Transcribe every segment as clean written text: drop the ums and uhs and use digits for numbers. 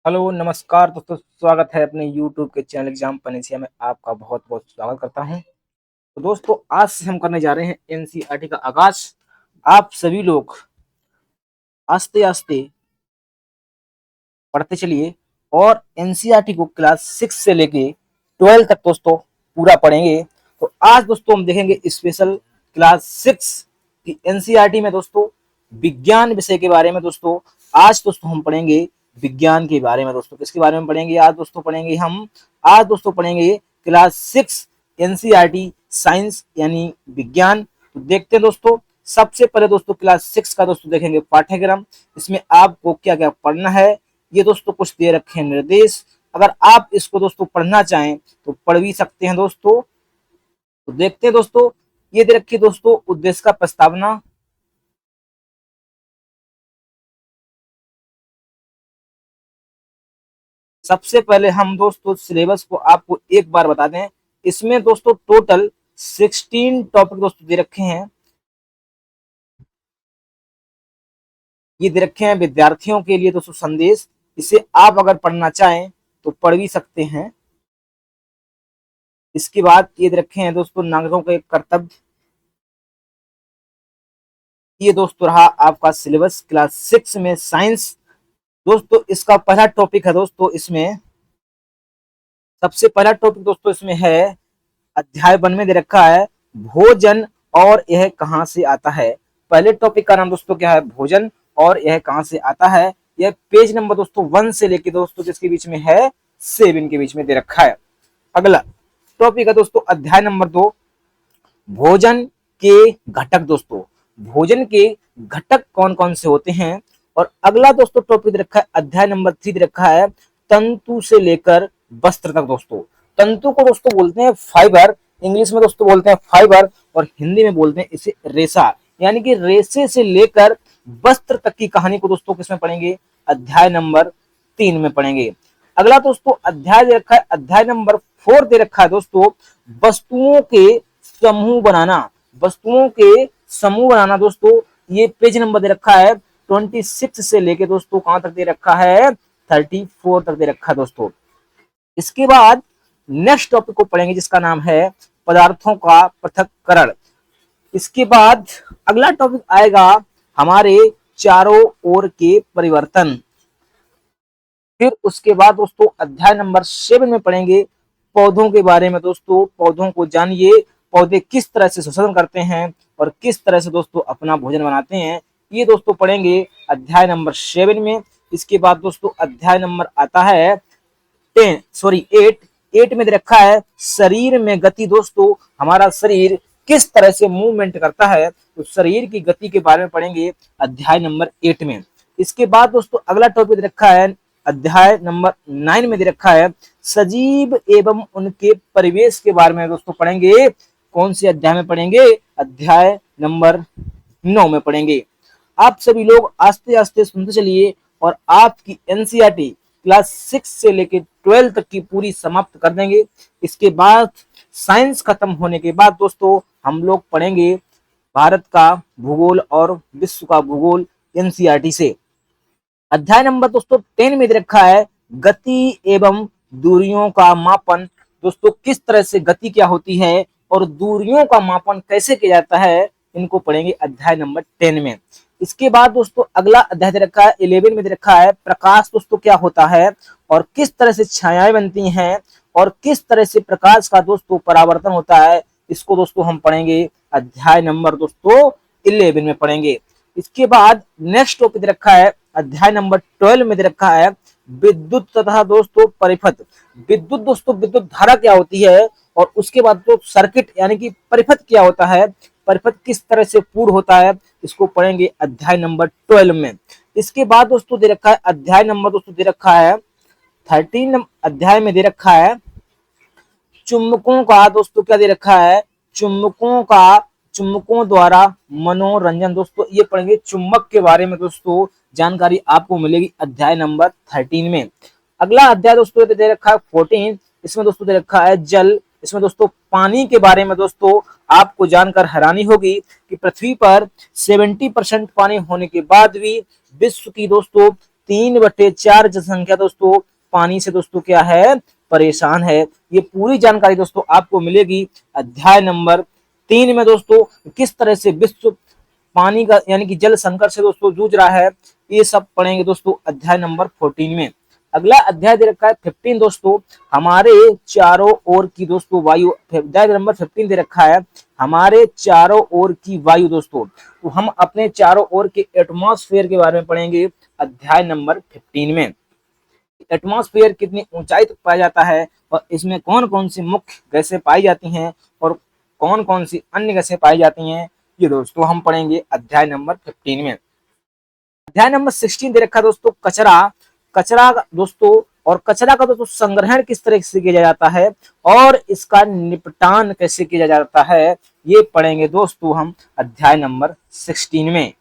Hello नमस्कार दोस्तों, स्वागत है अपने यूट्यूब के चैनल एग्जाम पनेसिया में। आपका बहुत बहुत स्वागत करता हूं। तो दोस्तों, आज से हम करने जा रहे हैं एनसीईआरटी का आगाज। आप सभी लोग आस्ते आस्ते पढ़ते चलिए और एनसीईआरटी को क्लास 6 से लेके 12 तक दोस्तों पूरा पढ़ेंगे। तो आज दोस्तों हम देखेंगे स्पेशल क्लास 6 की एनसीईआरटी में दोस्तों विज्ञान विषय के बारे में। दोस्तों आज दोस्तों हम पढ़ेंगे विज्ञान के बारे में। दोस्तों किसके बारे में पढ़ेंगे? आज दोस्तों पढ़ेंगे क्लास 6 एनसीईआरटी साइंस यानी विज्ञान। तो देखते हैं दोस्तों, सबसे पहले दोस्तों क्लास 6 का दोस्तों देखेंगे पाठ्यक्रम। इसमें आपको क्या क्या पढ़ना है, ये दोस्तों कुछ दे रखे हैं निर्देश। अगर आप इसको दोस्तों पढ़ना चाहें तो पढ़ भी सकते हैं दोस्तों। तो देखते हैं दोस्तों, ये दे रखी है दोस्तों उद्देश्य का प्रस्तावना। सबसे पहले हम दोस्तों सिलेबस को आपको एक बार बता दें। इसमें दोस्तों टोटल 16 टॉपिक दोस्तों दे रखे हैं। ये दे रखे हैं विद्यार्थियों के लिए दोस्तों संदेश। इसे आप अगर पढ़ना चाहें तो पढ़ भी सकते हैं। इसके बाद ये दे रखे हैं दोस्तों नागरिकों के कर्तव्य। ये दोस्तों रहा आपका सिलेबस क्लास 6 में साइंस। दोस्तों इसका पहला टॉपिक है दोस्तों, इसमें सबसे पहला टॉपिक दोस्तों इसमें है अध्याय 1 में दे रखा है भोजन और यह कहां से आता है। पहले टॉपिक का नाम दोस्तों क्या है? भोजन और यह कहां से आता है। यह पेज नंबर दोस्तों 1 से लेके दोस्तों किसके बीच में है? 7 के बीच में दे रखा है। अगला टॉपिक है दोस्तों अध्याय नंबर 2 भोजन के घटक। दोस्तों भोजन के घटक कौन कौन से होते हैं। और अगला दोस्तों टॉपिक रखा है अध्याय नंबर 3 रखा है तंतु से लेकर वस्त्र तक। दोस्तों तंतु को दोस्तों बोलते हैं फाइबर, इंग्लिश में दोस्तों बोलते हैं फाइबर और हिंदी में बोलते हैं इसे रेशा। यानी कि रेशे से लेकर वस्त्र तक की कहानी को दोस्तों किसमें पढ़ेंगे? अध्याय नंबर 3 में पढ़ेंगे। अगला दोस्तों अध्याय दे रखा है अध्याय नंबर 4 दे रखा है दोस्तों वस्तुओं के समूह बनाना। वस्तुओं के समूह बनाना दोस्तों ये पेज नंबर दे रखा है 26 से लेके दोस्तों कहां तक दे रखा है? 34 तक दे रखा है दोस्तों। इसके बाद नेक्स्ट टॉपिक को पढ़ेंगे जिसका नाम है पदार्थों का पृथक्करण। इसके बाद अगला टॉपिक आएगा हमारे चारों ओर के परिवर्तन। फिर उसके बाद दोस्तों अध्याय नंबर 7 में पढ़ेंगे पौधों के बारे में। दोस्तों पौधों को जानिए, पौधे किस तरह से श्वसन करते हैं और किस तरह से दोस्तों अपना भोजन बनाते हैं, ये दोस्तों पढ़ेंगे अध्याय नंबर 7 में। इसके बाद दोस्तों अध्याय नंबर आता है 8 में दे रखा है शरीर में गति। दोस्तों हमारा शरीर किस तरह से मूवमेंट करता है, तो शरीर की गति के बारे में पढ़ेंगे अध्याय नंबर 8 में। इसके बाद दोस्तों अगला टॉपिक दे रखा है अध्याय नंबर 9 में दे रखा है सजीव एवं उनके परिवेश के बारे में दोस्तों पढ़ेंगे। कौन से अध्याय में पढ़ेंगे? अध्याय नंबर 9 में पढ़ेंगे। आप सभी लोग आस्ते आस्ते सुनते चलिए और आपकी एनसीईआरटी क्लास 6 से लेकर 12 तक की पूरी समाप्त कर देंगे। इसके बाद साइंस खत्म होने के बाद दोस्तों हम लोग पढ़ेंगे भारत का भूगोल और विश्व का भूगोल एनसीईआरटी से। अध्याय नंबर दोस्तों 10 में दे रखा है गति एवं दूरियों का मापन। दोस्तों किस तरह से गति क्या होती है और दूरियों का मापन कैसे किया जाता है, इनको पढ़ेंगे अध्याय नंबर 10 में। इसके बाद दोस्तों अगला अध्याय दे रखा है 11 में दे रखा है प्रकाश दोस्तों क्या होता है और किस तरह से छायाएं बनती हैं और किस तरह से प्रकाश का दोस्तों परावर्तन होता है, इसको दोस्तों हम पढ़ेंगे अध्याय नंबर दोस्तों 11 में पढ़ेंगे। इसके बाद नेक्स्ट टॉपिक दे रखा है अध्याय नंबर 12 में दे रखा है विद्युत तथा दोस्तों परिपथ। विद्युत दोस्तों विद्युत धारा क्या होती है और उसके बाद तो सर्किट यानी कि परिपथ क्या होता है, परिपथ किस तरह से पूर्ण होता है, इसको पढ़ेंगे अध्याय नंबर 12 में। इसके बाद दोस्तों दे रखा है अध्याय नंबर दोस्तों दे रखा है 13 अध्याय में दे रखा है चुंबकों का। दोस्तों क्या दे रखा है? चुंबकों द्वारा मनोरंजन। दोस्तों ये पढ़ेंगे चुंबक के बारे में दोस्तों जानकारी आपको मिलेगी अध्याय नंबर 13 में। अगला अध्याय दोस्तों दे रखा है 14, इसमें दोस्तों दे रखा है जल। इसमें दोस्तों पानी के बारे में दोस्तों आपको जानकर हैरानी होगी कि पृथ्वी पर 70% पानी होने के बाद भी विश्व की दोस्तों 3/4 जनसंख्या दोस्तों पानी से दोस्तों क्या है, परेशान है। ये पूरी जानकारी दोस्तों आपको मिलेगी अध्याय नंबर 3 में दोस्तों। किस तरह से विश्व पानी का यानी कि जल संकट से दोस्तों जूझ रहा है, ये सब पढ़ेंगे दोस्तों अध्याय नंबर 14 में। अगला अध्याय दे रखा है 15 दोस्तों, हमारे चारों ओर की दोस्तों वायु। अध्याय नंबर 15 दे रखा है हमारे चारों ओर की वायु दोस्तों। तो हम अपने चारों ओर के एटमॉस्फेयर के बारे में पढ़ेंगे अध्याय नंबर 15 में। एटमॉस्फेयर कितनी ऊंचाई तक पाया जाता है और इसमें कौन कौन सी मुख्य गैसें पाई जाती हैं और कौन कौन सी अन्य गैसें पाई जाती हैं, ये दोस्तों हम पढ़ेंगे अध्याय नंबर 15 में। अध्याय नंबर 16 दे रखा है दोस्तों कचरा। कचरा दोस्तों और कचरा का दोस्तों संग्रहण किस तरह से किया जाता है और इसका निपटान कैसे किया जाता है, ये पढ़ेंगे दोस्तों हम अध्याय नंबर 16 में।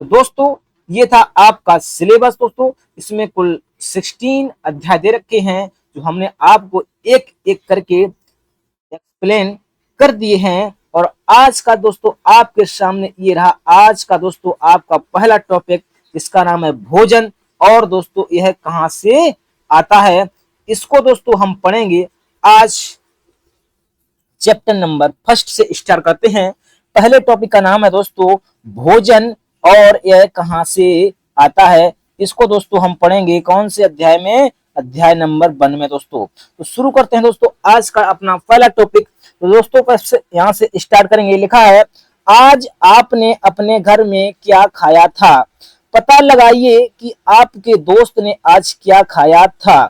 तो दोस्तों ये था आपका सिलेबस दोस्तों। इसमें कुल 16 अध्याय दे रखे हैं जो हमने आपको एक एक करके एक्सप्लेन कर दिए हैं। और आज का दोस्तों आपके सामने ये रहा आज का दोस्तों आपका पहला टॉपिक, जिसका नाम है भोजन। और दोस्तों यह कहां से आता है, इसको दोस्तों हम पढ़ेंगे आज। चैप्टर नंबर 1 से स्टार्ट करते हैं। पहले टॉपिक का नाम है दोस्तों भोजन और यह कहां से आता है, इसको दोस्तों हम पढ़ेंगे कौन से अध्याय में, अध्याय नंबर 1 में दोस्तों। तो शुरू करते हैं दोस्तों आज का अपना पहला टॉपिक। तो दोस्तों यहाँ से स्टार्ट करेंगे। लिखा है आज आपने अपने घर में क्या खाया था, पता लगाइए कि आपके दोस्त ने आज क्या खाया था।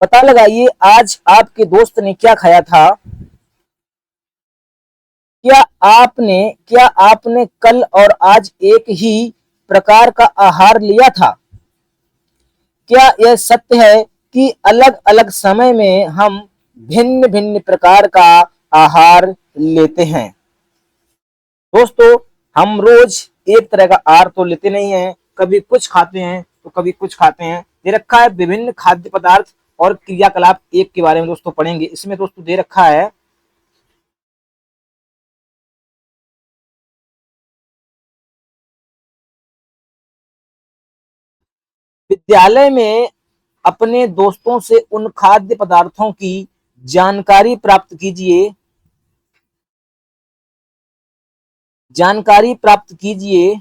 पता लगाइए आज आपके दोस्त ने क्या खाया था। क्या आपने कल और आज एक ही प्रकार का आहार लिया था। क्या यह सत्य है कि अलग अलग समय में हम भिन्न भिन्न प्रकार का आहार लेते हैं। दोस्तों हम रोज एक तरह का आहार तो लेते नहीं हैं, कभी कुछ खाते हैं तो कभी कुछ खाते हैं। दे रखा है विभिन्न खाद्य पदार्थ और क्रियाकलाप एक के बारे में दोस्तों पढ़ेंगे। इसमें दोस्तों दे रखा है विद्यालय में अपने दोस्तों से उन खाद्य पदार्थों की जानकारी प्राप्त कीजिए जानकारी प्राप्त कीजिए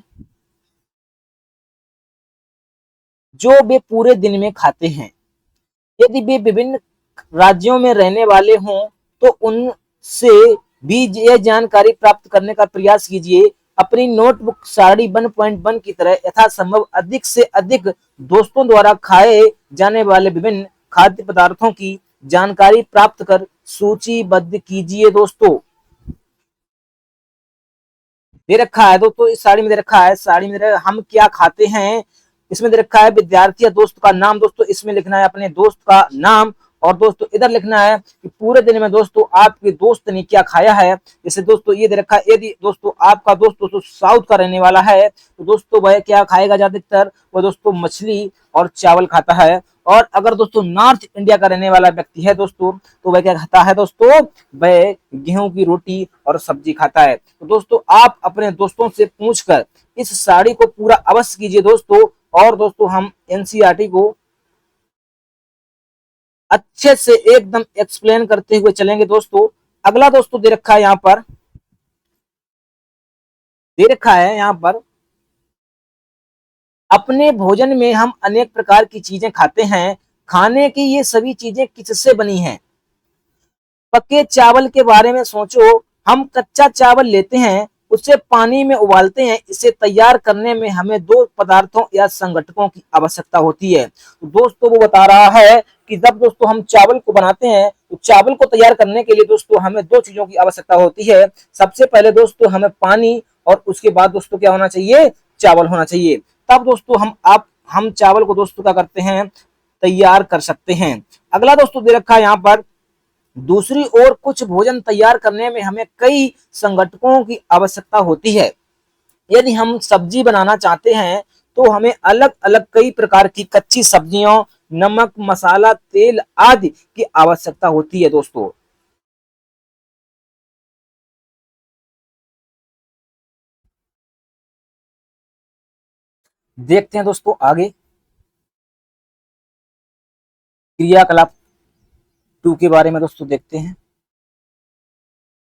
जो वे पूरे दिन में खाते हैं। यदि वे विभिन्न राज्यों में रहने वाले हों तो उनसे भी यह जानकारी प्राप्त करने का प्रयास कीजिए। अपनी नोटबुक सारणी 1.1 की तरह यथासंभव अधिक से अधिक दोस्तों द्वारा खाए जाने वाले विभिन्न खाद्य पदार्थों की जानकारी प्राप्त कर सूचीबद्ध कीजिए। दोस्तों दे रखा है दोस्तों इस साड़ी में दे रखा है, साड़ी में दे रखा है हम क्या खाते हैं। इसमें दे रखा है विद्यार्थी या दोस्त का नाम। दोस्तों इसमें लिखना है अपने दोस्त का नाम और दोस्तों इधर लिखना है कि पूरे दिन में दोस्तों आपके दोस्त ने क्या खाया है। जैसे दोस्तों ये दे रखा है यदि दोस्तों आपका दोस्त दोस्तों साउथ का रहने वाला है तो दोस्तों वह क्या खाएगा, ज्यादातर वह दोस्तों मछली और चावल खाता है। और अगर दोस्तों नॉर्थ इंडिया का रहने वाला व्यक्ति है दोस्तों तो वह क्या खाता है, दोस्तों वह गेहूं की रोटी और सब्जी खाता है। तो दोस्तों आप अपने दोस्तों से पूछकर इस साड़ी को पूरा अवश्य कीजिए दोस्तों। और दोस्तों हम एनसीईआरटी को अच्छे से एकदम एक्सप्लेन करते हुए चलेंगे दोस्तों। अगला दोस्तों दे रखा है यहाँ पर अपने भोजन में हम अनेक प्रकार की चीजें खाते हैं। खाने की ये सभी चीजें किससे बनी हैं। पके चावल के बारे में सोचो। हम कच्चा चावल लेते हैं, उसे पानी में उबालते हैं। इसे तैयार करने में हमें दो पदार्थों या संघटकों की आवश्यकता होती है। तो दोस्तों वो बता रहा है कि जब दोस्तों हम चावल को बनाते हैं तो चावल को तैयार करने के लिए दोस्तों हमें दो चीजों की आवश्यकता होती है। सबसे पहले दोस्तों हमें पानी और उसके बाद दोस्तों क्या होना चाहिए, चावल होना चाहिए। तब दोस्तों हम चावल को दोस्तों क्या करते हैं, तैयार कर सकते हैं। अगला दोस्तों दे रखा है यहाँ पर दूसरी ओर कुछ भोजन तैयार करने में हमें कई संघटकों की आवश्यकता होती है। यदि हम सब्जी बनाना चाहते हैं तो हमें अलग अलग कई प्रकार की कच्ची सब्जियों, नमक, मसाला, तेल आदि की आवश्यकता होती है दोस्तों। देखते हैं दोस्तों आगे क्रियाकलाप 2 के बारे में दोस्तों देखते हैं।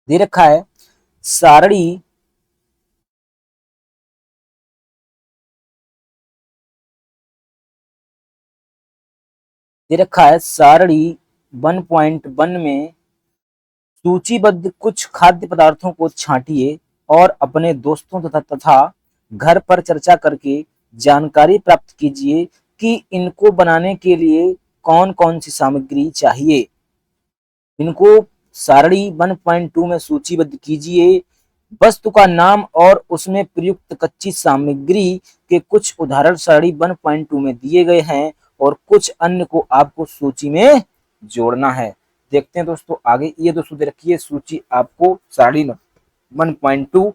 दे रखा है सारणी दे रखा है सारणी 1.1 में सूचीबद्ध कुछ खाद्य पदार्थों को छांटिए और अपने दोस्तों तथा घर पर चर्चा करके जानकारी प्राप्त कीजिए कि इनको बनाने के लिए कौन कौन सी सामग्री चाहिए। इनको सारणी 1.2 में सूचीबद्ध कीजिए। वस्तु का नाम और उसमें प्रयुक्त कच्ची सामग्री के कुछ उदाहरण सारणी 1.2 में दिए गए हैं और कुछ अन्य को आपको सूची में जोड़ना है। देखते हैं दोस्तों आगे। ये दोस्तों दे रखी है सूची आपको सारणी 1.2,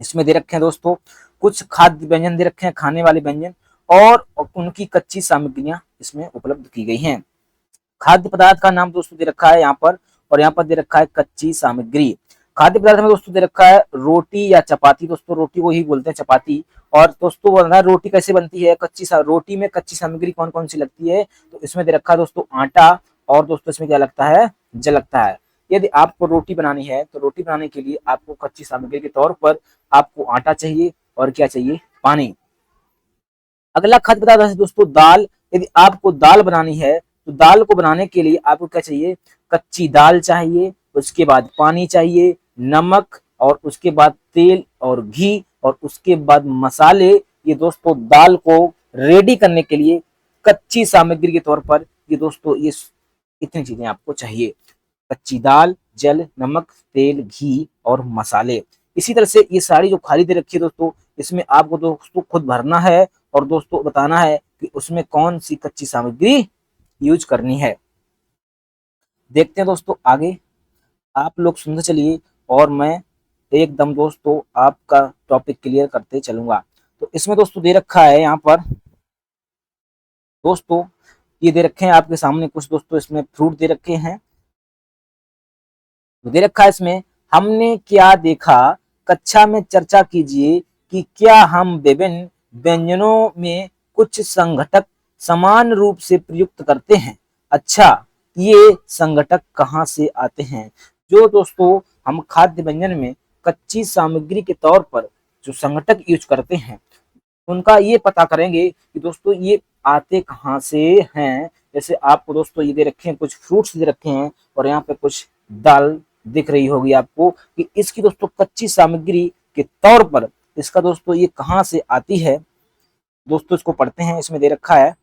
इसमें दे रखे हैं दोस्तों कुछ खाद्य व्यंजन दे रखे हैं, खाने वाले व्यंजन और उनकी कच्ची सामग्रियां इसमें उपलब्ध की गई हैं। खाद्य पदार्थ का नाम दोस्तों दे रखा है यहाँ पर, और यहाँ पर दे रखा है कच्ची सामग्री। खाद्य पदार्थ में दोस्तों दे रखा है रोटी या चपाती, दोस्तों रोटी को ही बोलते हैं चपाती। और दोस्तों बोल रहा है रोटी कैसे बनती है, रोटी में कच्ची सामग्री कौन कौन सी लगती है, तो इसमें दे रखा है दोस्तों आटा, और दोस्तों इसमें क्या लगता है, जल लगता है। यदि आपको रोटी बनानी है तो रोटी बनाने के लिए आपको कच्ची सामग्री के तौर पर आपको आटा चाहिए और क्या चाहिए, पानी। अगला खाद्य पदार्थ है दोस्तों दाल। यदि आपको दाल बनानी है तो दाल को बनाने के लिए आपको क्या चाहिए, कच्ची दाल चाहिए, उसके बाद पानी चाहिए, नमक, और उसके बाद तेल और घी, और उसके बाद मसाले। ये दोस्तों दाल को रेडी करने के लिए कच्ची सामग्री के तौर पर ये दोस्तों ये इतनी चीजें आपको चाहिए, कच्ची दाल, जल, नमक, तेल, घी और मसाले। इसी तरह से ये सारी जो खाली दे रखी है दोस्तों, इसमें आपको दोस्तों खुद भरना है और दोस्तों बताना है कि उसमें कौन सी कच्ची सामग्री यूज करनी है। देखते हैं दोस्तों आगे। आप लोग सुनते चलिए और मैं एकदम दोस्तों आपका टॉपिक क्लियर करते चलूंगा। तो इसमें दोस्तों दे रखा है यहाँ पर दोस्तों, ये दे रखे हैं आपके सामने कुछ दोस्तों, इसमें फ्रूट दे रखे हैं। तो दे रखा है इसमें हमने क्या देखा, कक्षा में चर्चा कीजिए कि क्या हम विभिन्न व्यंजनों में कुछ संघटक समान रूप से प्रयुक्त करते हैं। अच्छा, ये संघटक कहाँ से आते हैं। जो दोस्तों हम खाद्य व्यंजन में कच्ची सामग्री के तौर पर जो संघटक यूज करते हैं उनका ये पता करेंगे कि दोस्तों ये आते कहाँ से हैं। जैसे आपको दोस्तों ये दे रखे हैं कुछ फ्रूट्स दे रखे हैं और यहाँ पे कुछ दाल दिख रही होगी आपको कि इसकी दोस्तों कच्ची सामग्री के तौर पर इसका दोस्तों ये कहाँ से आती है। दोस्तों इसको पढ़ते हैं। इसमें दे रखा है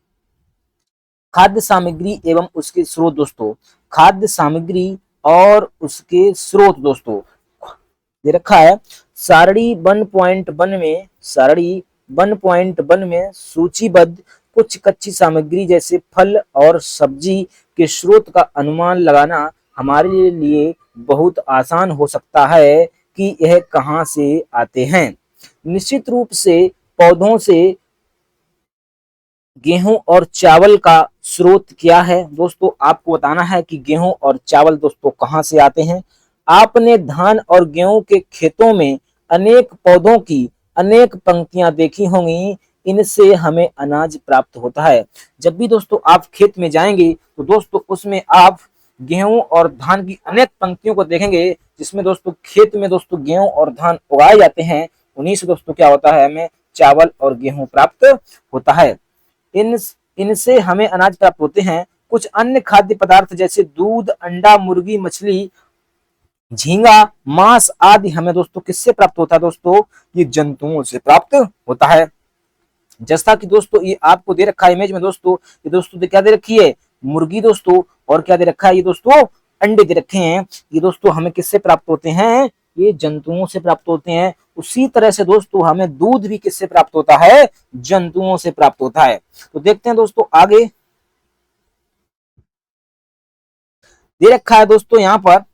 खाद्य सामग्री एवं उसके स्रोत। दोस्तों खाद्य सामग्री और उसके स्रोत दोस्तों दे रखा है सारणी 1.1 में सूचीबद्ध कुछ कच्ची सामग्री जैसे फल और सब्जी के स्रोत का अनुमान लगाना हमारे लिए बहुत आसान हो सकता है कि यह कहां से आते हैं। निश्चित रूप से पौधों से गेहूं और चावल का स्रोत क्या है। दोस्तों आपको बताना है कि गेहूं और चावल दोस्तों कहां से आते हैं। आपने धान और गेहूं के खेतों में अनेक पौधों की अनेक पंक्तियां देखी होंगी, इनसे हमें अनाज प्राप्त होता है। जब भी दोस्तों आप खेत में जाएंगे तो दोस्तों उसमें आप गेहूं और धान की अनेक पंक्तियों को देखेंगे, जिसमें दोस्तों खेत में दोस्तों गेहूं और धान उगाए जाते हैं। उन्हीं से दोस्तों क्या होता है, हमें चावल और गेहूं प्राप्त होता है। इनसे हमें अनाज प्राप्त होते हैं। कुछ अन्य खाद्य पदार्थ जैसे दूध, अंडा, मुर्गी, मछली, झींगा, मांस आदि हमें दोस्तों किससे प्राप्त होता है। दोस्तों ये जंतुओं से प्राप्त होता है। जैसा कि दोस्तों ये आपको दे रखा है इमेज में दोस्तों, ये दोस्तों क्या दे रखी है, मुर्गी दोस्तों, और क्या दे रखा है, ये दोस्तों अंडे दे रखे हैं। ये दोस्तों हमें किससे प्राप्त होते हैं, ये जंतुओं से प्राप्त होते हैं। उसी तरह से दोस्तों हमें दूध भी किससे प्राप्त होता है, जंतुओं से प्राप्त होता है। तो देखते हैं दोस्तों आगे। दे रखा है दोस्तों यहाँ पर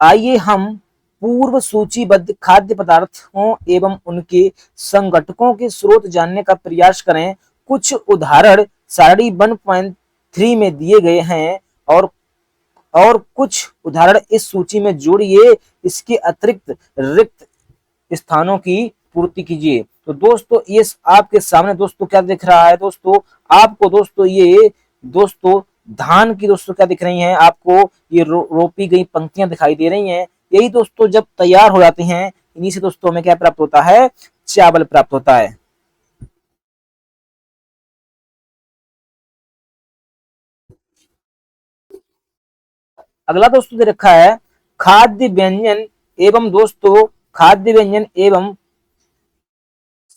आइए हम पूर्व सूचीबद्ध खाद्य पदार्थों एवं उनके संघटकों के स्रोत जानने का प्रयास करें। कुछ उदाहरण सारणी 1.3 में दिए गए हैं और और कुछ उदाहरण इस सूची में जोड़िए, इसके अतिरिक्त रिक्त स्थानों की पूर्ति कीजिए। तो दोस्तों ये आपके सामने दोस्तों क्या दिख रहा है दोस्तों, आपको दोस्तों ये दोस्तों धान की दोस्तों क्या दिख रही हैं, आपको ये रोपी गई पंक्तियां दिखाई दे रही हैं। यही दोस्तों जब तैयार हो जाती हैं, इन्हीं से दोस्तों हमें क्या प्राप्त होता है, चावल प्राप्त होता है। अगला दोस्तों दे रखा है खाद्य व्यंजन एवं दोस्तों खाद्य व्यंजन एवं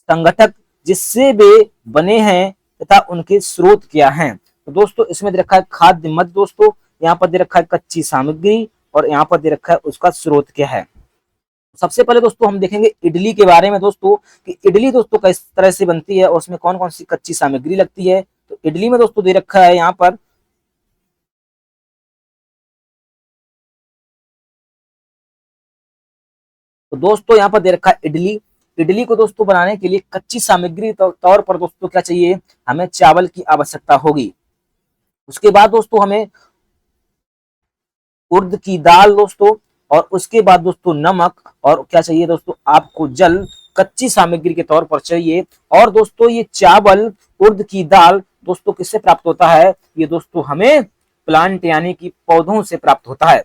संगठक जिससे वे बने हैं तथा उनके स्रोत क्या हैं। तो दोस्तों इसमें दे रखा है खाद्य मद दोस्तों, यहाँ पर दे रखा है कच्ची सामग्री, और यहाँ पर दे रखा है उसका स्रोत क्या है। सबसे पहले दोस्तों हम देखेंगे इडली के बारे में दोस्तों, कि इडली दोस्तों किस तरह से बनती है और उसमें कौन कौन सी कच्ची सामग्री लगती है। तो इडली में दोस्तों दे रखा है यहाँ पर तो दोस्तों यहाँ पर दे रखा है इडली। इडली को दोस्तों बनाने के लिए कच्ची सामग्री तौर पर दोस्तों क्या चाहिए, हमें चावल की आवश्यकता होगी। उसके बाद दोस्तों हमें उड़द की दाल दोस्तों, और उसके बाद दोस्तों नमक, और क्या चाहिए दोस्तों, आपको जल कच्ची सामग्री के तौर पर चाहिए। और दोस्तों ये चावल उड़द की दाल दोस्तों किससे प्राप्त होता है, ये दोस्तों हमें प्लांट यानी कि पौधों से प्राप्त होता है।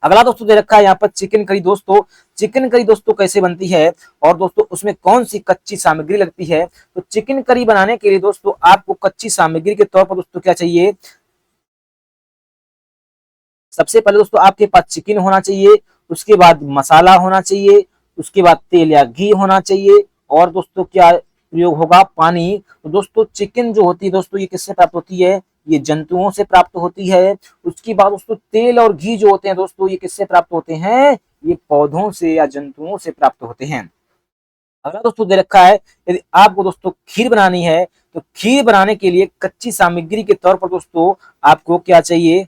अगला दोस्तों दे रखा है यहाँ पर चिकन करी दोस्तों। चिकन करी दोस्तों कैसे बनती है और दोस्तों उसमें कौन सी कच्ची सामग्री लगती है। तो चिकन करी बनाने के लिए दोस्तों आपको कच्ची सामग्री के तौर पर दोस्तों क्या चाहिए, सबसे पहले दोस्तों आपके पास चिकन होना चाहिए, उसके बाद मसाला होना चाहिए, उसके बाद तेल या घी होना चाहिए, और दोस्तों क्या प्रयोग होगा, पानी। तो दोस्तों चिकन जो होती है दोस्तों ये किससे प्राप्त होती है, ये जंतुओं से प्राप्त होती है। उसके बाद दोस्तों तेल और घी जो होते हैं दोस्तों ये किससे प्राप्त होते हैं, ये पौधों से या जंतुओं से प्राप्त होते हैं। अगला दोस्तों दे रखा है यदि आपको दोस्तों खीर बनानी है, तो खीर बनाने के लिए कच्ची सामग्री के तौर पर दोस्तों आपको क्या चाहिए,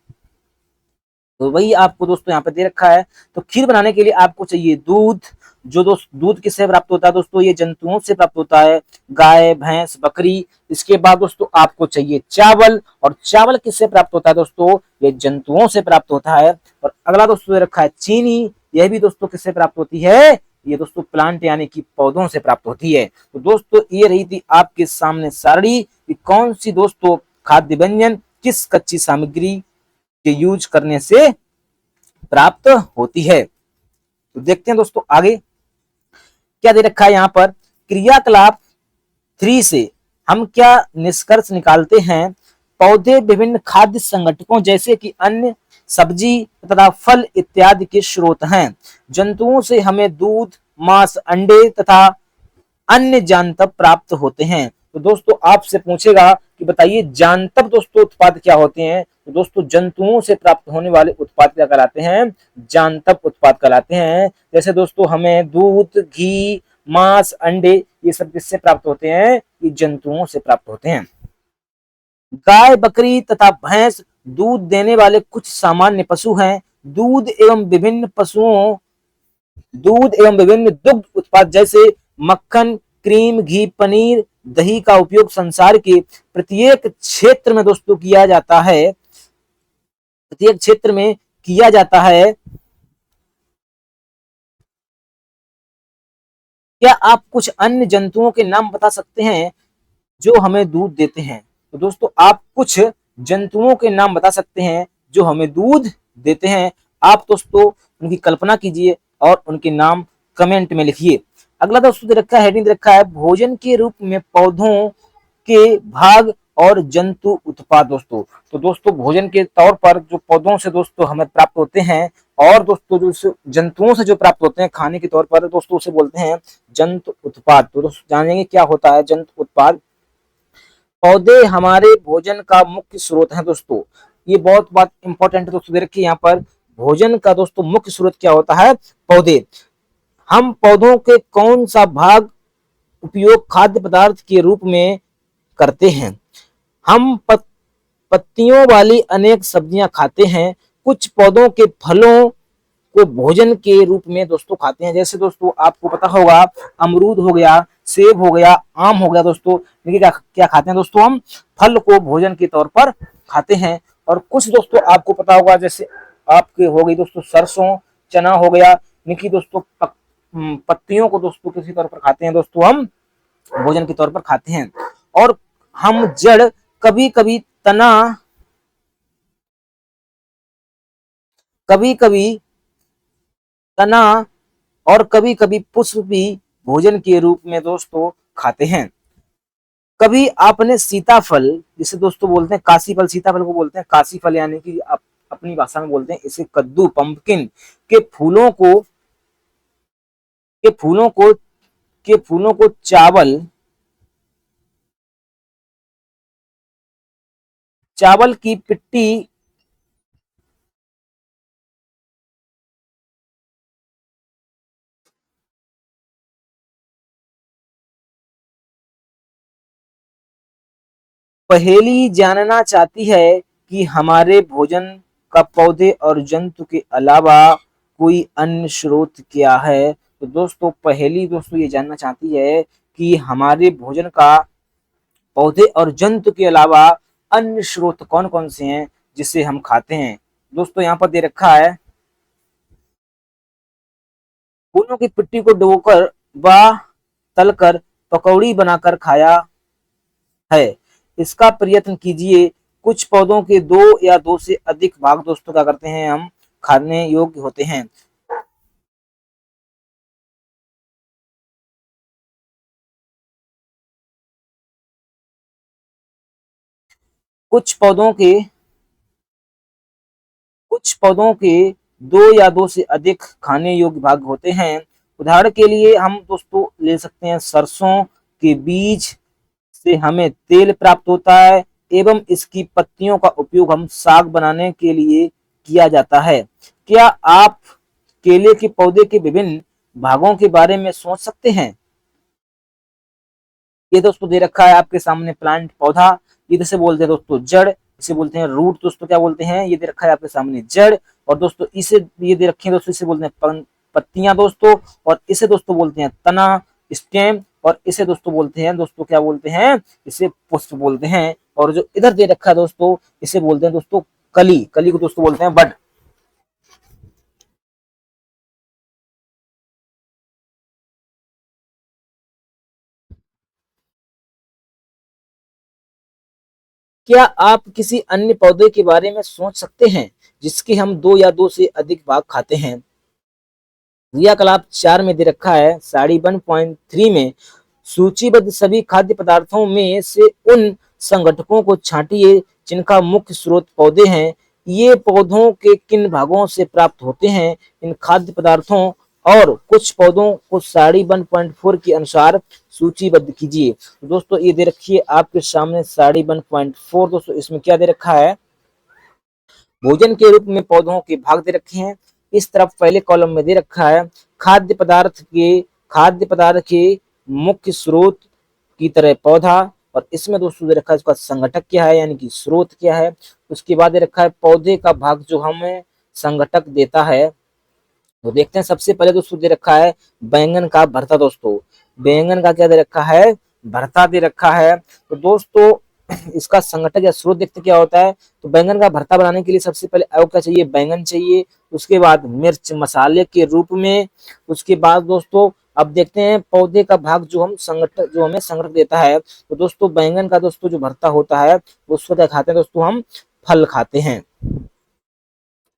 तो वही आपको दोस्तों यहाँ पे दे रखा है। तो खीर बनाने के लिए आपको चाहिए दूध, जो दोस्त दूध किससे प्राप्त होता है दोस्तों, ये जंतुओं से प्राप्त होता है, गाय भैंस बकरी। इसके बाद दोस्तों आपको चाहिए चावल, और चावल किससे प्राप्त होता है दोस्तों, ये जंतुओं से प्राप्त होता है। और अगला दोस्तों दे रखा है चीनी, यह भी दोस्तों किससे प्राप्त होती है, ये दोस्तों प्लांट यानी कि पौधों से प्राप्त होती है। तो दोस्तों ये रही थी आपके सामने सारणी कि कौन सी दोस्तों खाद्य व्यंजन किस कच्ची सामग्री के यूज करने से प्राप्त होती है। तो देखते हैं दोस्तों आगे क्या दे रखा है यहाँ पर, क्रियाकलाप 3 से हम क्या निष्कर्ष निकालते हैं, पौधे विभिन्न खाद्य संगठकों जैसे कि अन्य सब्जी तथा फल इत्यादि के स्रोत हैं। जंतुओं से हमें दूध मांस अंडे तथा अन्य जानतब प्राप्त होते हैं। तो दोस्तों आपसे पूछेगा कि बताइए जानतब दोस्तों उत्पाद क्या होते हैं, तो दोस्तों जंतुओं से प्राप्त होने वाले उत्पाद क्या कहलाते हैं, जानतब उत्पाद कहलाते हैं। जैसे दोस्तों हमें दूध घी मांस अंडे ये सब किससे प्राप्त होते हैं, ये जंतुओं से प्राप्त होते हैं। गाय बकरी तथा भैंस दूध देने वाले कुछ सामान्य पशु हैं। दूध एवं विभिन्न दुग्ध उत्पाद जैसे मक्खन क्रीम घी पनीर दही का उपयोग संसार के प्रत्येक क्षेत्र में दोस्तों किया जाता है, प्रत्येक क्षेत्र में किया जाता है। क्या आप कुछ अन्य जंतुओं के नाम बता सकते हैं जो हमें दूध देते हैं। तो दोस्तों आप कुछ जंतुओं के नाम बता सकते हैं जो हमें दूध देते हैं। आप दोस्तों उनकी कल्पना कीजिए और उनके नाम कमेंट में लिखिए। अगला दोस्तों दे रखा है, हेडिंग दे रखा है भोजन के रूप में पौधों के भाग और जंतु उत्पाद। दोस्तों तो दोस्तों भोजन के तौर पर जो पौधों से दोस्तों हमें प्राप्त होते हैं और दोस्तों जो जंतुओं से जो प्राप्त होते हैं खाने के तौर पर दोस्तों उसे बोलते हैं जंतु उत्पाद। तो दोस्तों जानेंगे क्या होता है जंतु उत्पाद। पौधे हमारे भोजन का मुख्य स्रोत है। दोस्तों ये बहुत बात इंपॉर्टेंट दोस्तों दे रखी है यहाँ पर, भोजन का दोस्तों मुख्य स्रोत क्या होता है, पौधे। हम पौधों के कौन सा भाग उपयोग खाद्य पदार्थ के रूप में करते हैं। हम पत्तियों वाली अनेक सब्जियां खाते हैं। कुछ पौधों के फलों को भोजन के रूप में दोस्तों खाते हैं। जैसे दोस्तों आपको पता होगा अमरूद हो गया सेब हो गया आम हो गया। दोस्तों क्या खाते हैं दोस्तों, हम फल को भोजन के तौर पर खाते हैं। और कुछ दोस्तों आपको पता होगा, जैसे आपके हो गई दोस्तों सरसों, चना हो गया, इनकी दोस्तों पत्तियों को दोस्तों किसी तौर पर खाते हैं दोस्तों, हम भोजन के तौर पर खाते हैं। और हम जड़, कभी कभी तना, कभी कभी तना और कभी कभी पुष्प भी भोजन के रूप में दोस्तों खाते हैं। कभी आपने सीताफल, जिसे दोस्तों बोलते हैं काशी फल, सीताफल को बोलते हैं काशी फल, यानी कि आप अपनी भाषा में बोलते हैं इसे कद्दू, पंपकिन के फूलों को के फूलों को के फूलों को चावल चावल की पिट्टी, पहेली जानना चाहती है कि हमारे भोजन का पौधे और जंतु के अलावा कोई अन्य स्रोत क्या है। तो दोस्तों पहेली दोस्तों ये जानना चाहती है कि हमारे भोजन का पौधे और जंतु के अलावा अन्य स्रोत कौन कौन से हैं जिसे हम खाते हैं। दोस्तों यहाँ पर दे रखा है, फूलों की पिट्टी को डुबोकर व तलकर पकौड़ी बनाकर खाया है। इसका प्रयत्न कीजिए। कुछ पौधों के दो या दो से अधिक भाग दोस्तों क्या करते हैं, हम खाने योग्य होते हैं। कुछ पौधों के कुछ पौधों के दो या दो से अधिक खाने योग्य भाग होते हैं। उदाहरण के लिए हम दोस्तों ले सकते हैं, सरसों के बीज से हमें तेल प्राप्त होता है एवं इसकी पत्तियों का उपयोग हम साग बनाने के लिए किया जाता है। क्या आप केले के पौधे के विभिन्न भागों के बारे में सोच सकते हैं। ये दोस्तों दे रखा है आपके सामने प्लांट, पौधा, ये जैसे बोलते हैं दोस्तों जड़, इसे बोलते हैं रूट दोस्तों, क्या बोलते हैं, ये दे रखा है आपके सामने जड़। और दोस्तों इसे ये दे रखे हैं दोस्तों, इसे बोलते हैं पत्तियां दोस्तों। और इसे दोस्तों बोलते हैं तना, स्टेम। और इसे दोस्तों बोलते हैं दोस्तों, क्या बोलते हैं, इसे पुष्प बोलते हैं। और जो इधर दे रखा है दोस्तों, इसे बोलते हैं दोस्तों कली, कली को दोस्तों बोलते हैं बड। क्या आप किसी अन्य पौधे के बारे में सोच सकते हैं जिसके हम दो या दो से अधिक भाग खाते हैं। क्रियाकलाप 4 में दे रखा है, साड़ी 1.3 में सूचीबद्ध सभी खाद्य पदार्थों में से उन संगठकों को छांटिए जिनका मुख्य स्रोत पौधे हैं। ये पौधों के किन भागों से प्राप्त होते हैं। इन खाद्य पदार्थों और कुछ पौधों को साड़ी 1.4 के अनुसार सूचीबद्ध कीजिए। तो दोस्तों ये दे रखी है आपके सामने साड़ी 1.4। दोस्तों इसमें क्या दे रखा है, भोजन के रूप में पौधों के भाग दे रखे हैं। इस तरफ पहले कॉलम में दे रखा है खाद्य पदार्थ के मुख्य स्रोत की तरह पौधा। और इसमें दोस्तों दे रखा है इसका संगठक क्या है, यानी कि स्रोत क्या है। उसके बाद दे रखा है पौधे का भाग जो हमें संगठक देता है। तो देखते हैं, सबसे पहले दोस्तों दे रखा है बैंगन का भरता। दोस्तों बैंगन का क्या दे रखा है, भरता दे रखा है। तो दोस्तों इसका संगठक या स्रोत देखते क्या होता है। तो बैंगन का भरता बनाने के लिए सबसे पहले आपको क्या चाहिए, बैंगन चाहिए। उसके बाद मिर्च मसाले के रूप में। उसके बाद दोस्तों अब देखते हैं पौधे का भाग जो हमें संगठक देता है। तो दोस्तों बैंगन का दोस्तों जो भरता होता है उसको क्या खाते हैं दोस्तों, हम फल खाते हैं।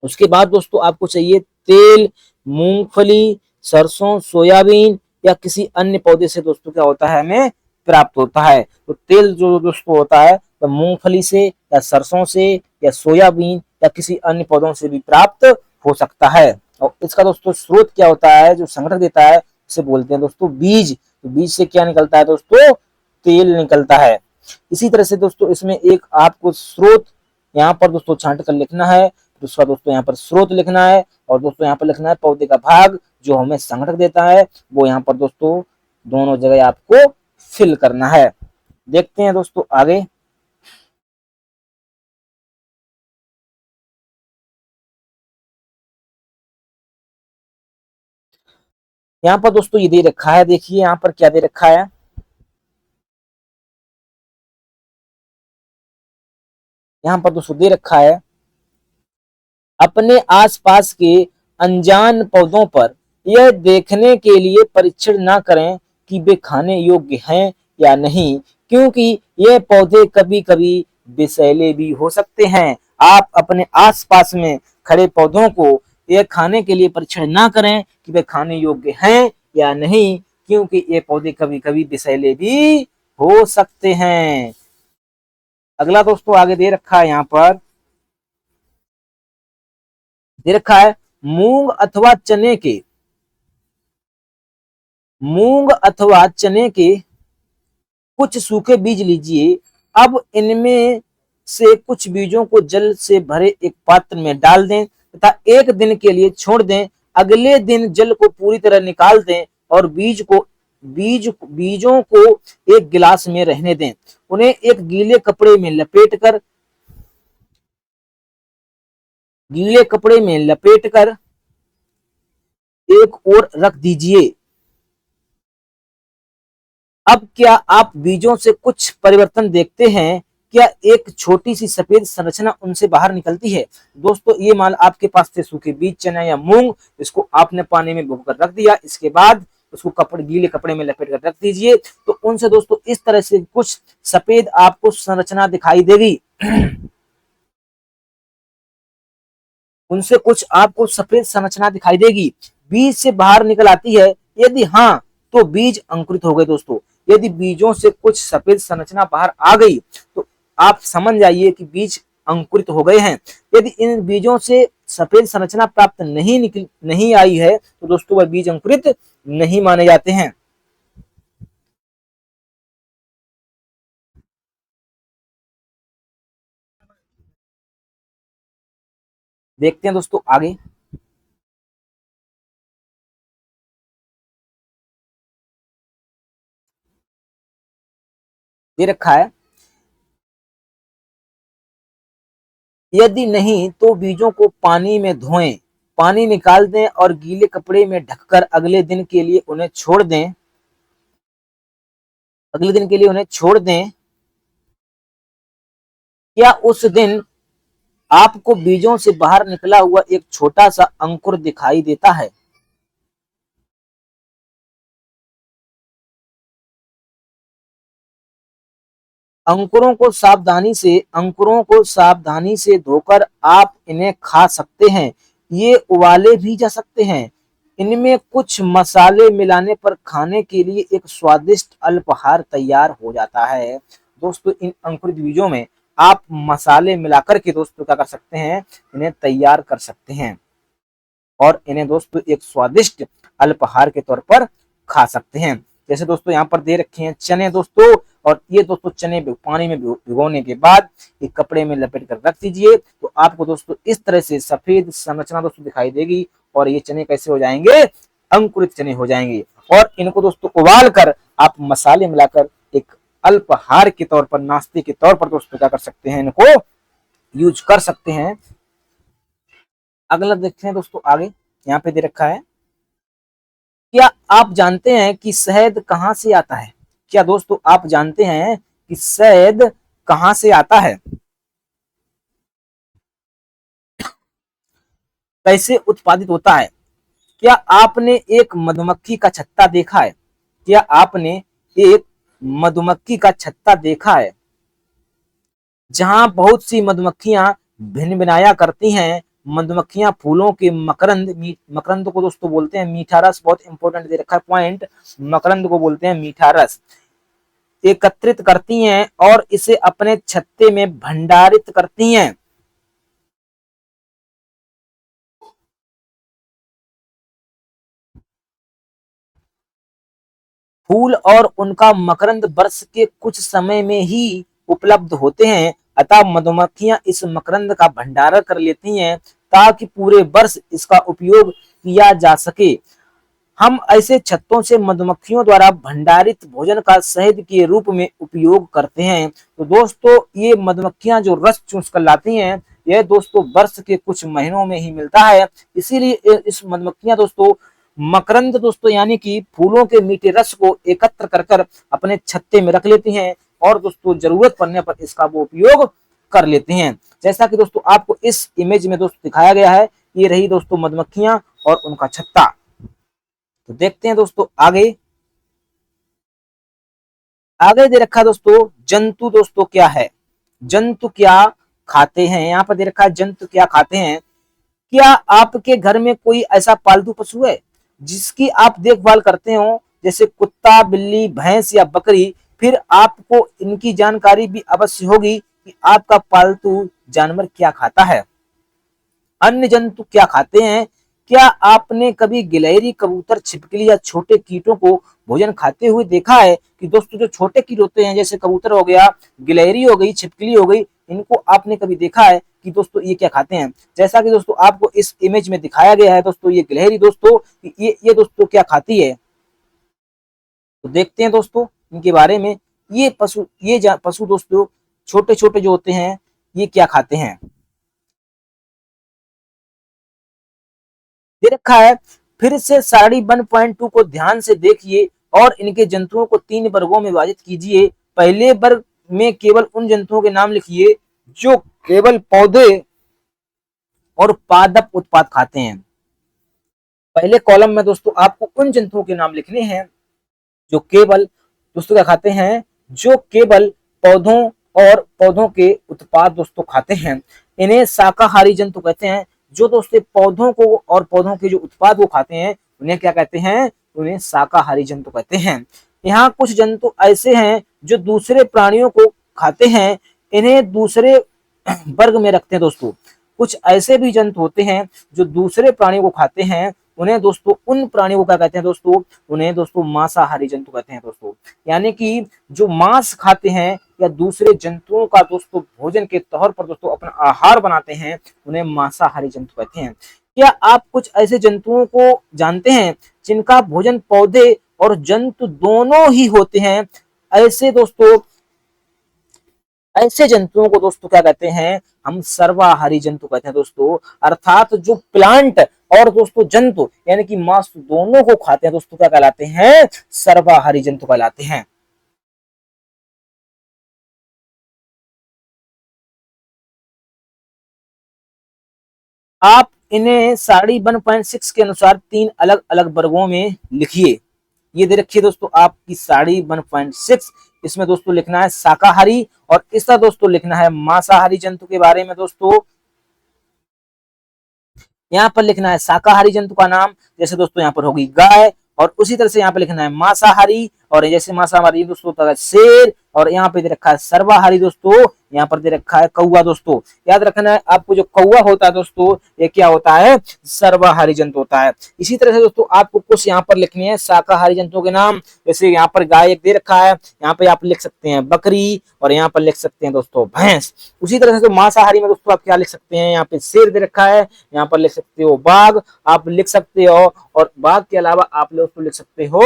उसके बाद दोस्तों आपको चाहिए तेल, मूंगफली, सरसों, सोयाबीन या किसी अन्य पौधे से दोस्तों क्या होता है, हमें प्राप्त होता है। तो तेल जो दोस्तों होता है तो मूंगफली से या सरसों से या सोयाबीन या किसी अन्य पौधों से भी प्राप्त हो सकता है। और इसका दोस्तों स्रोत क्या होता है, जो संग्रह देता है उसे बोलते हैं दोस्तों बीज। तो बीज से क्या निकलता है दोस्तों, तेल निकलता है। इसी तरह से दोस्तों इसमें एक आपको स्रोत यहाँ पर दोस्तों छांट कर लिखना है। दूसरा दोस्तों यहाँ पर स्रोत लिखना है। और दोस्तों यहाँ पर लिखना है पौधे का भाग जो हमें संगठक देता है, वो यहाँ पर दोस्तों दोनों जगह आपको फिल करना है। देखते हैं दोस्तों आगे। यहाँ पर दोस्तों ये दे रखा है, देखिए यहाँ पर क्या दे रखा है, यहाँ पर दोस्तों दे रखा है, अपने आसपास के अनजान पौधों पर यह देखने के लिए परीक्षण ना करें कि वे खाने योग्य हैं या नहीं, क्योंकि ये पौधे कभी कभी विषैले भी हो सकते हैं। आप अपने आसपास में खड़े पौधों को यह खाने के लिए परीक्षण ना करें कि वे खाने योग्य हैं या नहीं, क्योंकि ये पौधे कभी कभी विषैले भी हो सकते हैं। अगला दोस्तों आगे दे रखा है, यहाँ पर दे रखा है, मूंग अथवा चने के कुछ सूखे बीज लीजिए। अब इनमें से कुछ बीजों को जल से भरे एक पात्र में डाल दें तथा एक दिन के लिए छोड़ दें। अगले दिन जल को पूरी तरह निकाल दें और बीजों को एक गिलास में रहने दें। उन्हें एक गीले कपड़े में लपेटकर एक ओर रख दीजिए। अब क्या आप बीजों से कुछ परिवर्तन देखते हैं? क्या एक छोटी सी सफेद संरचना उनसे बाहर निकलती है? दोस्तों ये मान आपके पास थे सूखे बीज, चना या मूंग, इसको आपने पानी में भिगोकर रख दिया, इसके बाद उसको गीले कपड़े में लपेट कर रख दीजिए, तो उनसे दोस्तों इस तरह से कुछ सफेद आपको संरचना दिखाई देगी। उनसे कुछ आपको सफेद संरचना दिखाई देगी। बीज से बाहर निकल आती है? यदि हाँ, तो बीज अंकुरित हो गए दोस्तों। यदि बीजों से कुछ सफेद संरचना बाहर आ गई तो आप समझ जाइए कि बीज अंकुरित हो गए हैं। यदि इन बीजों से सफेद संरचना प्राप्त नहीं आई है तो दोस्तों वह बीज अंकुरित नहीं माने जाते हैं। देखते हैं दोस्तों आगे दे रखा है, यदि नहीं तो बीजों को पानी में धोएं, पानी निकाल दें और गीले कपड़े में ढककर अगले दिन के लिए उन्हें छोड़ दें। क्या उस दिन आपको बीजों से बाहर निकला हुआ एक छोटा सा अंकुर दिखाई देता है? अंकुरों को सावधानी से धोकर आप इन्हें खा सकते हैं। ये उबाले भी जा सकते हैं। इनमें कुछ मसाले मिलाने पर खाने के लिए एक स्वादिष्ट अल्पाहार तैयार हो जाता है। दोस्तों इन अंकुरित बीजों में आप मसाले मिलाकर के दोस्तों क्या कर सकते हैं, इन्हें तैयार कर सकते हैं और इन्हें दोस्तों एक स्वादिष्ट अल्पाहार के तौर पर खा सकते हैं। जैसे दोस्तों यहाँ पर दे रखे हैं चने दोस्तों, और ये दोस्तों चने पानी में भिगोने के बाद एक कपड़े में लपेट कर रख दीजिए, तो आपको दोस्तों इस तरह से सफेद संरचना दोस्तों दिखाई देगी और ये चने कैसे हो जाएंगे, अंकुरित चने हो जाएंगे। और इनको दोस्तों उबाल कर आप मसाले मिलाकर एक अल्पाहार के तौर पर, नाश्ते के तौर पर दोस्तों क्या कर सकते हैं, इनको यूज कर सकते हैं। अगला देखते हैं दोस्तों आगे, यहाँ पे दे रखा है, क्या आप जानते हैं कि शहद कहाँ से आता है? क्या दोस्तों आप जानते हैं कि शहद कहाँ से आता है, कैसे उत्पादित होता है? क्या आपने एक मधुमक्खी का छत्ता देखा है? क्या आपने एक मधुमक्खी का छत्ता देखा है जहां बहुत सी मधुमक्खियां भिन भिनाया करती हैं? मधुमक्खियां फूलों के मकरंद को दोस्तों बोलते हैं मीठा रस, बहुत इंपॉर्टेंट दे रखा है पॉइंट, मकरंद को बोलते हैं मीठा रस, एकत्रित करती हैं और इसे अपने छत्ते में भंडारित करती हैं। फूल और उनका मकरंद वर्ष के कुछ समय में ही उपलब्ध होते हैं, अतः मधुमक्खियां इस मकरंद का भंडारण कर लेती हैं ताकि पूरे वर्ष इसका उपयोग किया जा सके। हम ऐसे छत्तों से मधुमक्खियों द्वारा भंडारित भोजन का शहद के रूप में उपयोग करते हैं। तो दोस्तों ये मधुमक्खियां जो रस चूस कर लाती हैं, यह दोस्तों वर्ष के कुछ महीनों में ही मिलता है, इसीलिए इस मधुमक्खियां दोस्तों मकरंद दोस्तों यानी कि फूलों के मीठे रस को एकत्र कर कर अपने छत्ते में रख लेती हैं और दोस्तों जरूरत पड़ने पर इसका वो उपयोग कर लेते हैं। जैसा कि दोस्तों आपको इस इमेज में दोस्तों दिखाया गया है, ये रही दोस्तों मधुमक्खियां और उनका छत्ता। तो देखते हैं दोस्तों आगे। आगे दे रखा है दोस्तों जंतु दोस्तों क्या है, जंतु क्या खाते हैं। यहाँ पर दे रखा है जंतु क्या खाते हैं। क्या आपके घर में कोई ऐसा पालतू पशु है जिसकी आप देखभाल करते हो, जैसे कुत्ता, बिल्ली, भैंस या बकरी? फिर आपको इनकी जानकारी भी अवश्य होगी कि आपका पालतू जानवर क्या खाता है। अन्य जंतु क्या खाते हैं। क्या आपने कभी गिलहरी, कबूतर, छिपकली या छोटे कीटों को भोजन खाते हुए देखा है? कि दोस्तों जो छोटे कीट होते हैं, जैसे कबूतर हो गया, गिलहरी हो गई, छिपकली हो गई, इनको आपने कभी देखा है कि दोस्तों ये क्या खाते हैं? जैसा कि दोस्तों आपको इस इमेज में दिखाया गया है दोस्तों, ये गिलहरी दोस्तों, ये दोस्तों क्या खाती है। तो देखते हैं दोस्तों इनके बारे में। ये पशु दोस्तों छोटे छोटे जो होते हैं, ये क्या खाते हैं। दे रखा है, फिर से सारणी 1.2 को ध्यान से देखिए और इनके जंतुओं को 3 वर्गों में विभाजित कीजिए। पहले वर्ग में केवल उन जंतुओं के नाम लिखिए जो केवल पौधे और पादप उत्पाद खाते हैं। पहले कॉलम में दोस्तों आपको उन जंतुओं के नाम लिखने हैं जो केवल दोस्तों क्या खाते हैं, जो केवल पौधों और पौधों के उत्पाद दोस्तों खाते हैं। इन्हें शाकाहारी जंतु कहते हैं। जो दोस्तों पौधों को और पौधों के जो उत्पाद वो खाते हैं, उन्हें क्या कहते हैं, उन्हें शाकाहारी जंतु कहते हैं। यहाँ कुछ जंतु ऐसे हैं जो दूसरे प्राणियों को खाते हैं, इन्हें दूसरे वर्ग में रखते हैं दोस्तों। कुछ ऐसे भी जंतु होते हैं जो दूसरे प्राणियों को खाते हैं, उन्हें दोस्तों उन प्राणियों को क्या कहते हैं दोस्तों, उन्हें दोस्तों मांसाहारी जंतु कहते हैं दोस्तों। यानी कि जो मांस खाते हैं या दूसरे जंतुओं का दोस्तों भोजन के तौर पर दोस्तों अपना आहार बनाते हैं, उन्हें मांसाहारी जंतु कहते हैं। क्या आप कुछ ऐसे जंतुओं को जानते हैं जिनका भोजन पौधे और जंतु दोनों ही होते हैं? ऐसे दोस्तों ऐसे जंतुओं को दोस्तों क्या कहते हैं, हम सर्वाहारी जंतु कहते हैं दोस्तों। अर्थात जो प्लांट और दोस्तों जंतु यानी कि मांस दोनों को खाते हैं दोस्तों, क्या कहलाते हैं, सर्वाहारी जंतु कहलाते हैं। आप इन्हें सारणी 1.6 के अनुसार 3 अलग अलग वर्गों में लिखिए। ये दे रखिए दोस्तों आपकी सारणी 1.6। इसमें दोस्तों लिखना है शाकाहारी और इसका दोस्तों लिखना है मांसाहारी जंतु के बारे में दोस्तों। यहाँ पर लिखना है शाकाहारी जंतु का नाम, जैसे दोस्तों यहाँ पर होगी गाय, और उसी तरह से यहाँ पर लिखना है मांसाहारी, और जैसे मांसाहारी दोस्तों होता है शेर, और यहाँ पे दे रखा है सर्वाहारी दोस्तों, यहाँ पर दे रखा है कौवा दोस्तों। याद रखना है आपको, जो कौवा होता है दोस्तों ये क्या होता है, सर्वाहारी जंतु होता है। इसी तरह से दोस्तों आपको कुछ यहाँ पर लिखने हैं शाकाहारी जंतुओं के नाम। जैसे यहाँ पर गाय एक दे रखा है, यहाँ पे आप लिख सकते हैं बकरी, और यहाँ पर लिख सकते हैं दोस्तों भैंस। उसी तरह से मांसाहारी में दोस्तों आप क्या लिख सकते हैं, यहाँ पे शेर दे रखा है, यहाँ पर लिख सकते हो बाघ, आप लिख सकते हो, और बाघ के अलावा आप दोस्तों लिख सकते हो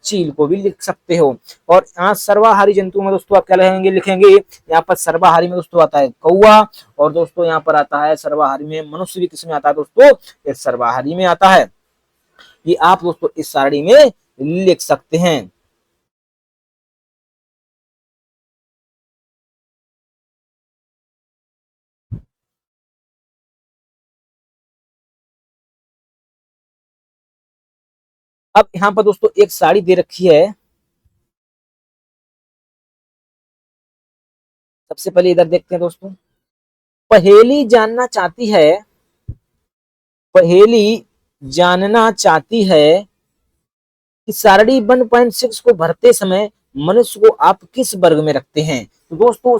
चील को भी लिख सकते हो। और यहाँ सर्वाहारी जंतु में दोस्तों आप क्या लिखेंगे, यहाँ पर सर्वाहारी में दोस्तों आता है कौवा, और दोस्तों यहाँ पर आता है सर्वाहारी में मनुष्य भी किसमें आता है दोस्तों, ये सर्वाहारी में आता है। ये आप दोस्तों इस सारणी में लिख सकते हैं। अब यहाँ पर दोस्तों एक साड़ी दे रखी है। सबसे पहले इधर देखते हैं दोस्तों, पहेली जानना चाहती है, पहेली जानना चाहती है कि सारणी 1.6 को भरते समय मनुष्य को आप किस वर्ग में रखते हैं। तो दोस्तों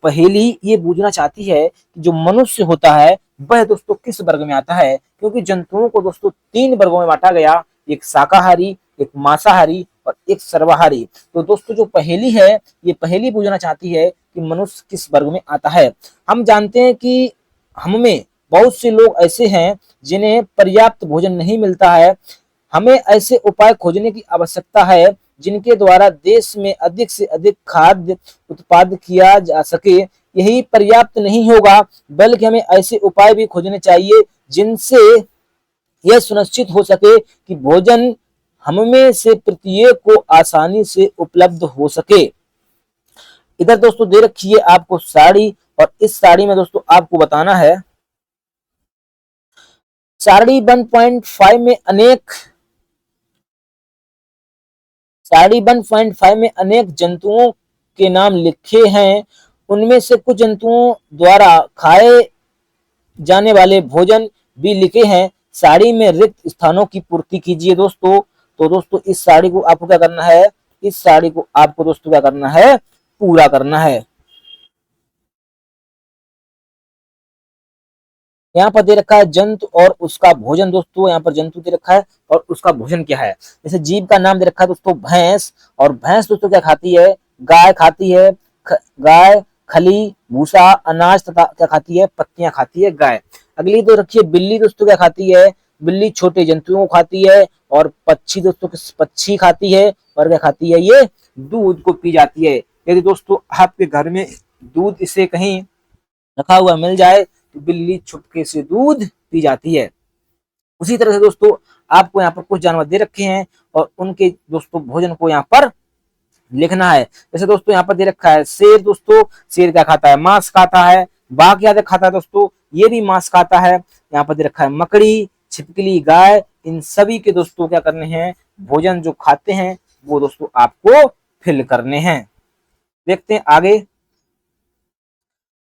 पहेली ये पूछना चाहती है कि जो मनुष्य होता है वह दोस्तों किस वर्ग में आता है, क्योंकि जंतुओं को दोस्तों 3 वर्गों में बांटा गया, एक शाकाहारी, एक मांसाहारी और एक सर्वाहारी। तो दोस्तों जो पहेली है, ये पहेली पूछना चाहती है कि मनुष्य किस वर्ग में आता है। हम जानते हैं कि हम में बहुत से लोग ऐसे हैं जिन्हें पर्याप्त भोजन नहीं मिलता है। हमें ऐसे उपाय खोजने की आवश्यकता है जिनके द्वारा देश में अधिक से अधिक खाद्य उत्पाद किया जा सके। यही पर्याप्त नहीं होगा, बल्कि हमें ऐसे उपाय भी खोजने चाहिए जिनसे यह सुनिश्चित हो सके कि भोजन हममें से प्रत्येक को आसानी से उपलब्ध हो सके। इधर दोस्तों दे रखी है आपको साड़ी और इस सारणी में दोस्तों आपको बताना है, सारणी 1.5 में अनेक सारणी 1.5 में अनेक जंतुओं के नाम लिखे हैं, उनमें से कुछ जंतुओं द्वारा खाए जाने वाले भोजन भी लिखे हैं। साड़ी में रिक्त स्थानों की पूर्ति कीजिए दोस्तों। तो दोस्तों इस साड़ी को आपको क्या करना है, इस साड़ी को आपको दोस्तों क्या करना है, पूरा करना है। यहाँ पर दे रखा है जंतु और उसका भोजन दोस्तों, यहाँ पर जंतु दे रखा है और उसका भोजन क्या है। जैसे जीव का नाम दे रखा है दोस्तों भैंस, और भैंस दोस्तों क्या खाती है, गाय खाती है, गाय खली भूसा अनाज तथा क्या खाती है, पत्तियां खाती है गाय। अगली तो रखिए बिल्ली दोस्तों क्या खाती है, बिल्ली छोटे जंतुओं को खाती है, और पक्षी दोस्तों पक्षी खाती है, और क्या खाती है, ये दूध को पी जाती है। यदि दोस्तों आपके घर में दूध इसे कहीं रखा हुआ मिल जाए तो बिल्ली छुपके से दूध पी जाती है। उसी तरह से दोस्तों आपको यहाँ पर कुछ जानवर दे रखे हैं और उनके दोस्तों भोजन को यहाँ पर लिखना है। जैसे दोस्तों यहाँ पर दे रखा है शेर दोस्तों, शेर क्या खाता है, मांस खाता है। बाघ क्या खाता है दोस्तों, ये भी मांस खाता है। यहाँ पर दे रखा है मकड़ी, छिपकली, गाय, इन सभी के दोस्तों क्या करने हैं, भोजन जो खाते हैं वो दोस्तों आपको फिल करने हैं। देखते हैं आगे।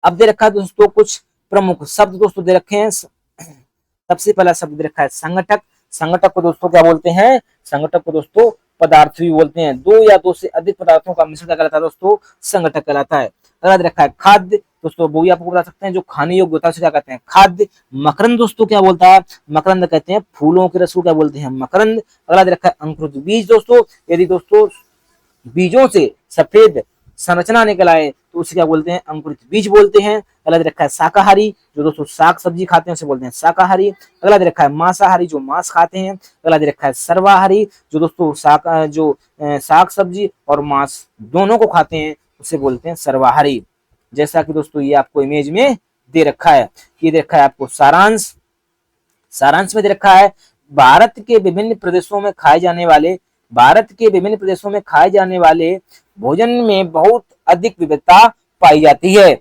अब दे रखा है दोस्तों कुछ प्रमुख शब्द दोस्तों दे रखे हैं। सबसे पहला शब्द दे रखा है संगठक। संगठक को दोस्तों क्या बोलते हैं, संगठक को दोस्तों पदार्थ भी बोलते हैं। दो या दो से अधिक पदार्थों का मिश्रण क्या कहलाता है दोस्तों, संगठक कहलाता है। अगला दे रखा है खाद्य दोस्तों, वो भी आपको बता सकते हैं जो खाने योग्य होता है उसे क्या कहते हैं, खाद्य। मकरंद दोस्तों क्या बोलता है, मकरंद कहते हैं फूलों के रस को क्या बोलते हैं, मकरंद। अगला दे रखा है अंकुरित बीज दोस्तों, यदि दोस्तों बीजों से सफेद संरचना निकल आए तो उसे क्या बोलते हैं, अंकुरित बीज बोलते हैं। अगला दे रखा है शाकाहारी, जो दोस्तों साग सब्जी खाते हैं उसे बोलते हैं शाकाहारी। अगला दे रखा है मांसाहारी, जो मांस खाते हैं। अगला दे रखा है सर्वाहारी, जो दोस्तों साग सब्जी और मांस दोनों को खाते हैं उसे बोलते हैं सर्वाहारी। जैसा कि दोस्तों ये आपको इमेज में दे रखा है, ये दे रखा है आपको सारांश। सारांश में दे रखा है भारत के विभिन्न प्रदेशों में खाए जाने वाले भोजन में बहुत अधिक विविधता पाई जाती है।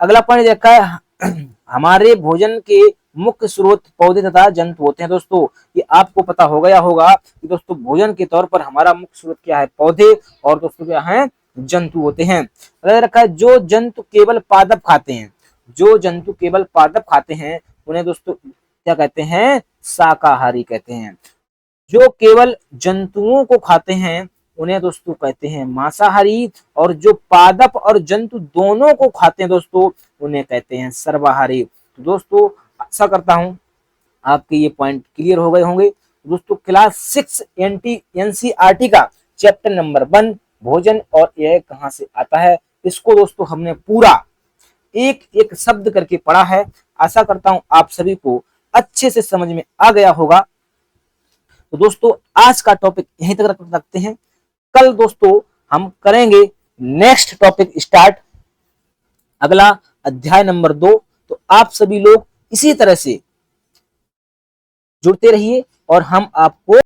अगला पॉइंट देखा है हमारे भोजन के मुख्य स्रोत पौधे तथा जंतु होते हैं। दोस्तों ये आपको पता हो गया होगा कि दोस्तों भोजन के तौर पर हमारा मुख्य स्रोत क्या है, पौधे, और दोस्तों क्या है, जंतु होते हैं। अगला रखा है जो जंतु केवल पादप खाते हैं, जो जंतु केवल पादप खाते हैं उन्हें दोस्तों क्या कहते हैं, शाकाहारी कहते हैं। जो केवल जंतुओं को खाते हैं उन्हें दोस्तों कहते हैं मांसाहारी, और जो पादप और जंतु दोनों को खाते हैं दोस्तों उन्हें कहते हैं सर्वाहारी। तो दोस्तों आशा करता हूं आपके ये पॉइंट क्लियर हो गए होंगे। दोस्तों क्लास 6 एनसीईआरटी का चैप्टर नंबर 1 भोजन और यह कहां से आता है, इसको दोस्तों हमने पूरा एक एक शब्द करके पढ़ा है। आशा करता हूं आप सभी को अच्छे से समझ में आ गया होगा। तो दोस्तों आज का टॉपिक यहीं तक रखते हैं। कल दोस्तों हम करेंगे नेक्स्ट टॉपिक स्टार्ट, अगला अध्याय नंबर 2। तो आप सभी लोग इसी तरह से जुड़ते रहिए और हम आपको